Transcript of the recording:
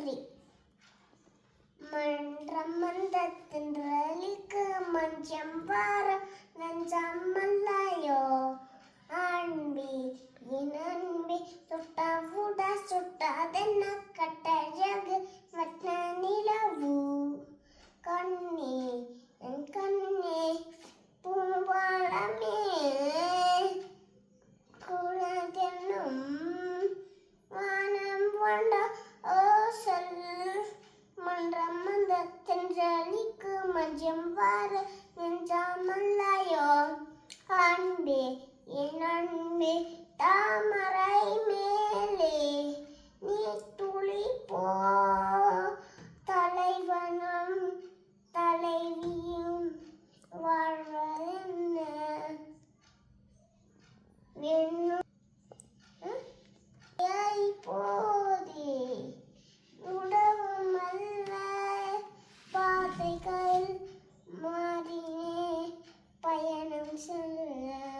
நன்றி. மன்றம் மந்தத்தின்றலிக்கு மஞ்சம் வார நஞ்சமல்லையோ அன்பி என் அன்பி சுட்டாவுட சுட்டாதென்ன கட்டழகு வட்ட நிலவு கண்ணே என் கண்ணே பூவாளமே குழந்தென்னும் வானம் வண்ட ஓசல் மன்றம் மந்தத்தின்றலிக்கு மஞ்சம் வார நெஞ்சமல்லையோ அன்பே என் அன்பே தாமரை மேலே நீ துளி போ தலைவனும் தலைவியும் வாழ்வதென்ன போதே உடவுமல்ல பாதைகள் மாறினே பயணம் சொல்ல